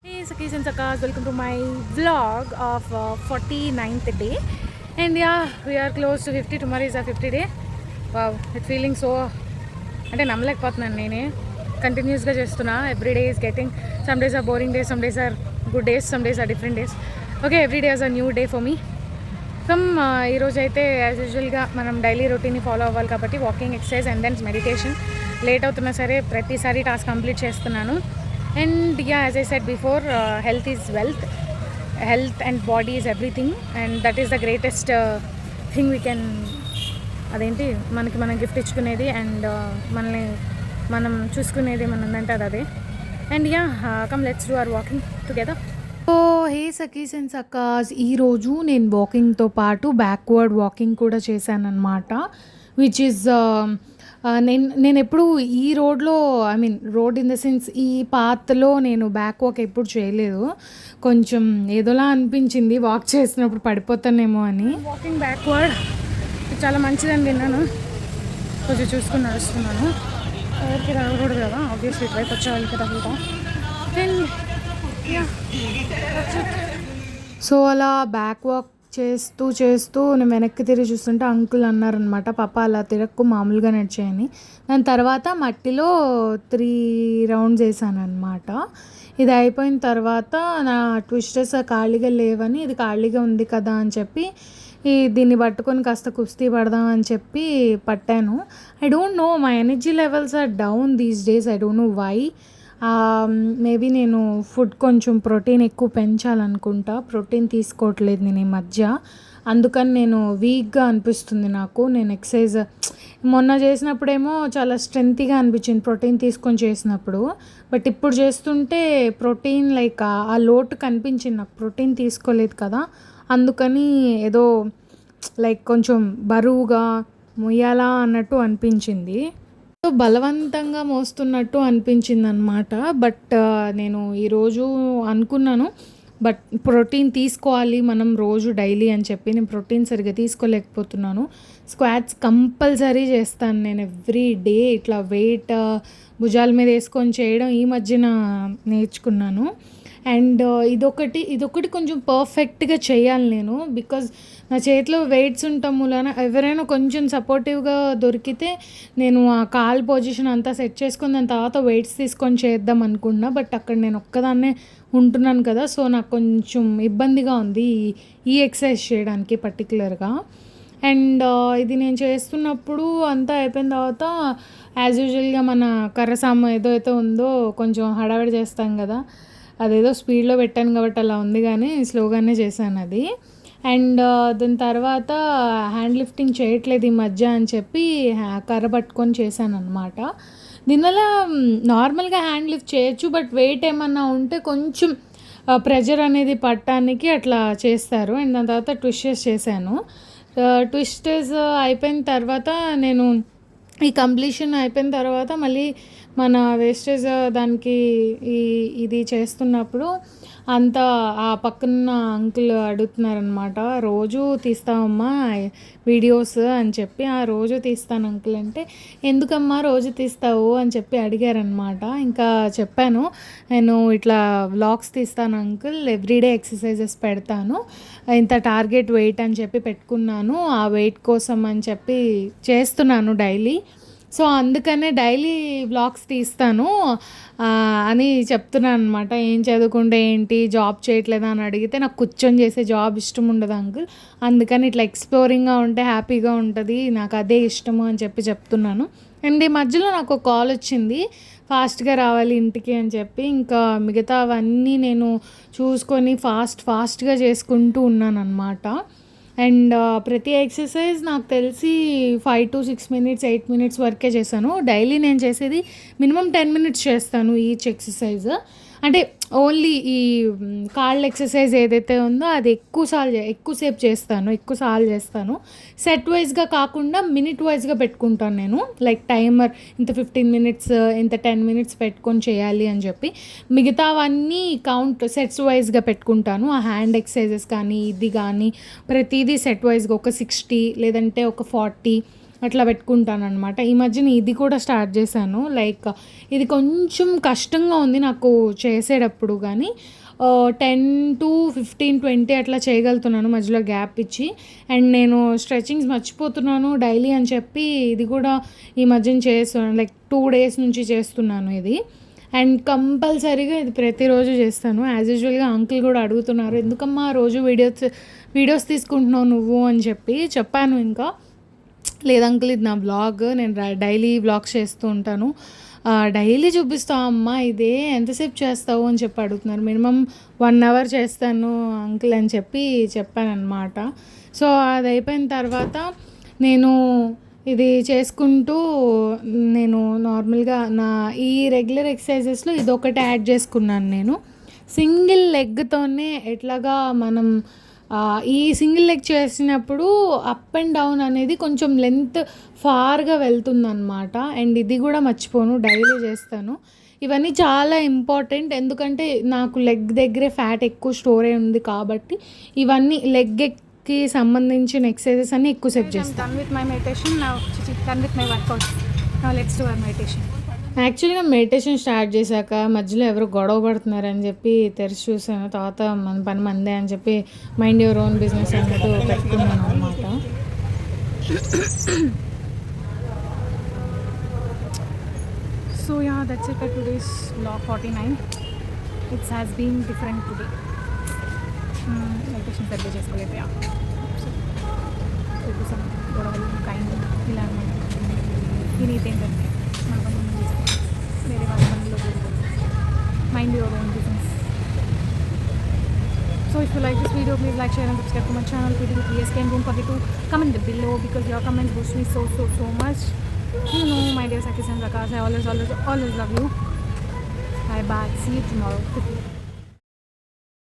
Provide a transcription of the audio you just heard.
Hey Sakis and Sakas, welcome to my vlog of 49th day. And yeah, we are close to 50. Tomorrow is our 50 day. Wow, it's feeling so. అంటే నమ్మలేకపోతున్నాను నేనే కంటిన్యూస్గా చేస్తున్నా. Every day is getting, some days are boring days, some days are good days, some days are different days. Okay, every day is a new day for me. ఈరోజు అయితే as యూజువల్గా మనం daily రొటీన్ని follow అవ్వాలి కాబట్టి walking, exercise and then meditation. Late అవుతున్నా సరే ప్రతిసారి task complete చేస్తున్నాను. And yeah, as I said before, health is wealth. Health and body is everything, and that is the greatest thing we can, అదేంటి మనకి మనం gift ఇచ్చుకునేది and మనల్ని మనం చూసుకునేది మనందంటే అదే. And yeah, come let's do our walking together. So hey సఖీస్ and సక్కాస్, ఈరోజు నేను వాకింగ్తో పాటు బ్యాక్వర్డ్ వాకింగ్ కూడా చేశానన్నమాట. విచ్ ఈజ్ నేను ఎప్పుడు ఈ రోడ్లో, I mean road in the sense ఈ పాత్లో నేను బ్యాక్ వాక్ ఎప్పుడు చేయలేదు. కొంచెం ఏదోలా అనిపించింది వాక్ చేసినప్పుడు పడిపోతానేమో అని. వాకింగ్ బ్యాక్వర్డ్ చాలా మంచిదని విన్నాను, కొంచెం చూసుకుని నడుస్తున్నాను. ఎవరికి రాకూడదు కదా, ఆబ్వియస్లీ ఇటువైపు వచ్చే వాళ్ళకి తగ్గుతా. సో అలా బ్యాక్ వాక్ చేస్తూ నేను వెనక్కి తిరిగి చూస్తుంటే అంకుల్ అన్నారనమాట, పాప అలా తిరక్కు, మామూలుగా నడిచాయని. దాని తర్వాత మట్టిలో 3 రౌండ్స్ వేసాను అనమాట. ఇది అయిపోయిన తర్వాత నా ట్విస్టర్స్ ఖాళీగా లేవని, ఇది ఖాళీగా ఉంది కదా అని చెప్పి దీన్ని పట్టుకొని కాస్త కుస్తీ పడదాం అని చెప్పి పట్టాను. I don't know, my energy levels are down these days. I don't know why. Maybe నేను ఫుడ్ కొంచెం ప్రోటీన్ ఎక్కువ పెంచాలనుకుంటా. ప్రోటీన్ తీసుకోవట్లేదు నేను ఈ మధ్య, అందుకని నేను వీక్గా అనిపిస్తుంది నాకు. నేను ఎక్సర్సైజ్ మొన్న చేసినప్పుడేమో చాలా స్ట్రెంగ్త్గా అనిపించింది ప్రోటీన్ తీసుకొని చేసినప్పుడు. బట్ ఇప్పుడు చేస్తుంటే ప్రోటీన్ లైక్ ఆ లోటు కనిపించింది నాకు. ప్రోటీన్ తీసుకోలేదు కదా, అందుకని ఏదో లైక్ కొంచెం బరువుగా మొయ్యాలా అన్నట్టు అనిపించింది. బలవంతంగా మోస్తున్నట్టు అనిపించింది అనమాట. బట్ నేను ఈరోజు అనుకున్నాను, బట్ ప్రోటీన్ తీసుకోవాలి మనం రోజు డైలీ అని చెప్పి నేను ప్రోటీన్ సరిగ్గా తీసుకోలేకపోతున్నాను. స్క్వాట్స్ కంపల్సరీ చేస్తాను నేను ఎవ్రీ డే. ఇట్లా వెయిట్ భుజాల మీద వేసుకొని చేయడం ఈ మధ్యన నేర్చుకున్నాను. అండ్ ఇదొకటి కొంచెం పర్ఫెక్ట్గా చేయాలి నేను, బికాజ్ నా చేతిలో వెయిట్స్ ఉండటం మూలన ఎవరైనా కొంచెం సపోర్టివ్గా దొరికితే నేను ఆ కాల్ పొజిషన్ అంతా సెట్ చేసుకుని దాని తర్వాత వెయిట్స్ తీసుకొని చేద్దాం అనుకున్నా. బట్ అక్కడ నేను ఒక్కదాన్నే ఉంటున్నాను కదా, సో నాకు కొంచెం ఇబ్బందిగా ఉంది ఈ ఎక్సర్సైజ్ చేయడానికి పర్టికులర్గా. అండ్ ఇది నేను చేస్తున్నప్పుడు అంతా అయిపోయిన తర్వాత యాజ్ యూజువల్గా మన కర్రసాము ఏదో ఉందో కొంచెం హడావిడి చేస్తాం కదా, అదేదో స్పీడ్లో పెట్టాను కాబట్టి అలా ఉంది, కానీ స్లోగానే చేశాను అది. అండ్ దాని తర్వాత హ్యాండ్ లిఫ్టింగ్ చేయట్లేదు ఈ మధ్య అని చెప్పి కర్ర పట్టుకొని చేశాను అనమాట. దీనివల్ల నార్మల్గా హ్యాండ్ లిఫ్ట్ చేయొచ్చు, బట్ వెయిట్ ఏమన్నా ఉంటే కొంచెం ప్రెజర్ అనేది పట్టడానికి అట్లా చేస్తారు. అండ్ దాని తర్వాత ట్విస్టర్స్ చేశాను. ట్విస్టర్స్ అయిపోయిన తర్వాత నేను ఈ కంప్లీషన్ అయిపోయిన తర్వాత మళ్ళీ మన వేస్టేజ్ దానికి ఇది చేస్తున్నప్పుడు అంతా ఆ పక్కన అంకుల్ అడుగుతున్నారనమాట, రోజు తీస్తామమ్మా వీడియోస్ అని చెప్పి. ఆ రోజు తీస్తాను అంకుల్ అంటే, ఎందుకమ్మా రోజు తీస్తావు అని చెప్పి అడిగారనమాట. ఇంకా చెప్పాను, నేను ఇట్లా వ్లాగ్స్ తీస్తాను అంకుల్, ఎవ్రీడే ఎక్సర్సైజెస్ పెడతాను, ఇంత టార్గెట్ వెయిట్ అని చెప్పి పెట్టుకున్నాను, ఆ వెయిట్ కోసం అని చెప్పి చేస్తున్నాను డైలీ. సో అందుకనే డైలీ వ్లాగ్స్ తీస్తాను అని చెప్తున్నాను అనమాట. ఏం చదువుకుంటే ఏంటి, జాబ్ చేయట్లేదా అని అడిగితే, నాకు కూర్చొని చేసే జాబ్ ఇష్టం ఉండదు అంకుల్, అందుకని ఇట్లా ఎక్స్ప్లోరింగ్గా ఉంటే హ్యాపీగా ఉంటుంది, నాకు అదే ఇష్టము అని చెప్పి చెప్తున్నాను. అండ్ ఈ మధ్యలో నాకు ఒక కాల్ వచ్చింది, ఫాస్ట్గా రావాలి ఇంటికి అని చెప్పి. ఇంకా మిగతావన్నీ నేను చూసుకొని ఫాస్ట్గా చేసుకుంటూ ఉన్నాను అనమాట. అండ్ ప్రతి ఎక్సర్సైజ్ నాకు తెలిసి 5 to 6 minutes 8 minutes వరకే చేశాను. డైలీ నేను చేసేది మినిమం 10 minutes చేస్తాను ఈచ్ ఎక్సర్సైజ్. అంటే ఓన్లీ ఈ కాళ్ళ ఎక్సర్సైజ్ ఏదైతే ఉందో అది ఎక్కువసేపు చేస్తాను. సెట్ వైజ్గా కాకుండా మినిట్ వైజ్గా పెట్టుకుంటాను నేను. లైక్ టైమర్ ఇంత 15 minutes ఇంత 10 minutes పెట్టుకొని చేయాలి అని చెప్పి. మిగతావన్నీ కౌంట్ సెట్స్ వైజ్గా పెట్టుకుంటాను. ఆ హ్యాండ్ ఎక్సర్సైజెస్ కానీ ఇది కానీ ప్రతిదీ సెట్ వైజ్గా ఒక 60 లేదంటే ఒక 40 అట్లా పెట్టుకుంటాను అనమాట. ఈ మధ్యన ఇది కూడా స్టార్ట్ చేశాను. లైక్ ఇది కొంచెం కష్టంగా ఉంది నాకు చేసేటప్పుడు, కానీ 10 to 15 20 అట్లా చేయగలుగుతున్నాను మధ్యలో గ్యాప్ ఇచ్చి. అండ్ నేను స్ట్రెచింగ్స్ మర్చిపోతున్నాను డైలీ అని చెప్పి ఇది కూడా ఈ మధ్యన చేస్తున్నాను. లైక్ 2 days నుంచి చేస్తున్నాను ఇది. అండ్ కంపల్సరీగా ఇది ప్రతిరోజు చేస్తాను. యాజ్ యూజువల్గా అంకుల్ కూడా అడుగుతున్నారు, ఎందుకమ్మా రోజు వీడియోస్ తీసుకుంటున్నావు నువ్వు అని చెప్పాను. ఇంకా లేదు అంకుల్, ఇది నా బ్లాగ్, నేను డైలీ బ్లాగ్స్ చేస్తూ ఉంటాను, డైలీ చూపిస్తావు అమ్మా, ఇదే ఎంతసేపు చేస్తావు అని చెప్పి అడుగుతున్నారు. మినిమం 1 hour చేస్తాను అంకుల్ అని చెప్పానమాట. సో అది అయిపోయిన తర్వాత నేను ఇది చేసుకుంటూ నేను నార్మల్గా నా ఈ రెగ్యులర్ ఎక్సర్సైజెస్లో ఇదొకటి యాడ్ చేసుకున్నాను. నేను సింగిల్ లెగ్తోనే ఎట్లాగా మనం ఈ సింగిల్ లెగ్ చేసినప్పుడు అప్ అండ్ డౌన్ అనేది కొంచెం లెంత్ ఫార్గా వెళ్తుందన్నమాట. అండ్ ఇది కూడా మర్చిపోను, డైలీ చేస్తాను. ఇవన్నీ చాలా ఇంపార్టెంట్, ఎందుకంటే నాకు లెగ్ దగ్గరే ఫ్యాట్ ఎక్కువ స్టోర్ అయి ఉంది కాబట్టి ఇవన్నీ లెగ్కి సంబంధించిన ఎక్సర్సైజెస్ అన్నీ ఎక్కువసేపు చేస్తాను. Done with my meditation now. Done with my workout. Now let's do our meditation. యాక్చువల్గా మెడిటేషన్ స్టార్ట్ చేశాక మధ్యలో ఎవరు గొడవ పడుతున్నారని చెప్పి తెరిచి చూసాను. తర్వాత మన పని మందే అని చెప్పి మైండ్ యువర్ ఓన్ బిజినెస్ అన్నట్టు పెట్టుకున్నాను అనమాట. So yeah, that's it for today's vlog 49. It has been different today. Meditation సరిగ్గా చేసుకోలేదు. some గొడవలు కైండ్ ఇలా అనమాట. ఇది ఏంటంటే మన పని మనం చేసుకోవాలి, వేరే వాళ్ళ పనిలో mind your own business. So if you like this video, please like, share and subscribe to my channel, PSK, and don't forget to comment below because your comments boost me so much. You know, my dear Sakis and Zakas, I always love you. Bye bye. See you tomorrow.